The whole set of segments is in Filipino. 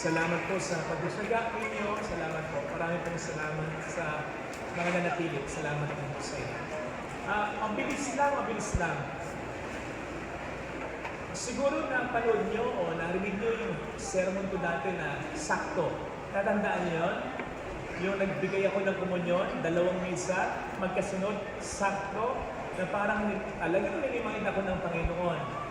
Salamat po sa pagdusyaga ninyo. Salamat po. Marami pong salamat sa mga nanatili. Salamat po sa inyo. Mabilis lang. Siguro na panood nyo o narinig nyo yung sermon ko dati na sakto. Tatandaan nyo yun? Yung nagbigay ako ng komunyon, 2 misa, magkasunod, sakto, na parang talagang nilimain ako ng Panginoon.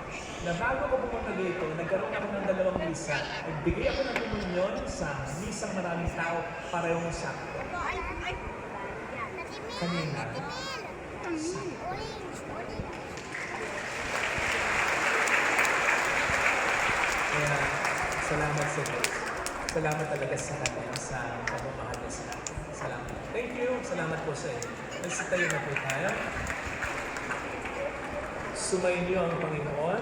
Na bago ko pumunta dito, nagkaroon ako ng 2 misa. Nagbigay ako ng komunyon sa misang maraming tao, parehong sakto. Kanina. Kaya, salamat sa Diyos. Salamat talaga sa Kanya sa pagmamahal niya sa atin. Salamat. Thank you. Salamat po sa inyo. Nagsitayo na po tayo. Sumainyo ang Panginoon.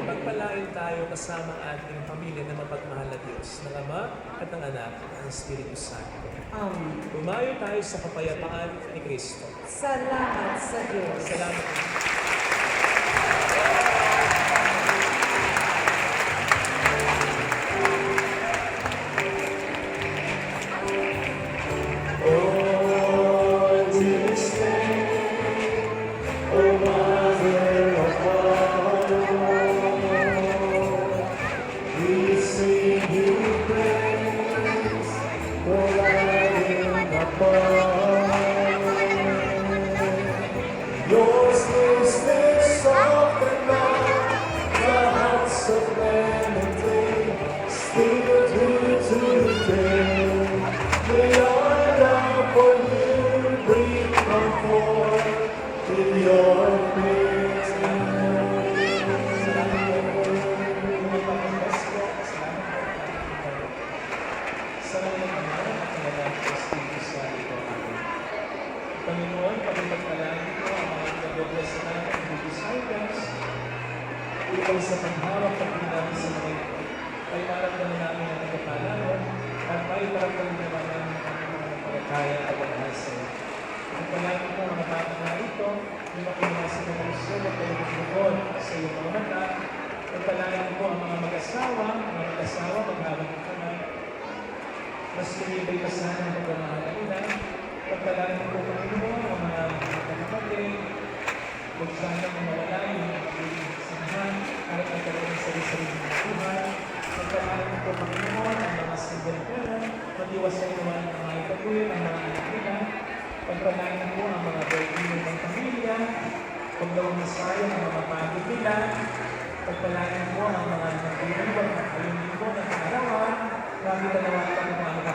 Pagpalain tayo kasama ang ating pamilya na mapagmahal na Diyos, ng Ama at ng Anak at ng Espiritu Santo. Amen. Tumayo tayo sa kapayapaan ni Kristo. Salamat sa Diyos. Salamat. Yours is this sovereign love, the hearts of vanity, still true to the day. May our love for you bring comfort in your praise. Panginoon, pagpagpalain ko ang mga pinag-bless na natin ng disciples. Ikaw sa paghawak ng namin sa mga ito. Ay maramdaman namin ang nagkapalaran at may maramdaman naman namin ang mga pagkakaya at pagmahal sa iyo. Pagpalain ko ang mga bata na ito, yung makinasa ng mga sulat ay magbukod sa iyong mga mata. Pagpalain ko ang mga mag-asawa maghawak ng kamay. Mas lumibay pa sana ang pagmamahal na ina. Pagpalain ko Panginoon ang mga kapatid, huwag sana mawala yung samahan at magkaroon ng sarili-sarili ng buhay. Pagpalain ko Panginoon ang mga single parent, mag-iwasay naman ang mga itaguin, ang mga anak nila. Pagpalain ko ang mga breadwinner ng pamilya, huwag daw masayang ang mga pagod nila. Pagpalain ko ang mga nagdiwag at ayun din ko ng kaarawan, gamit ang mga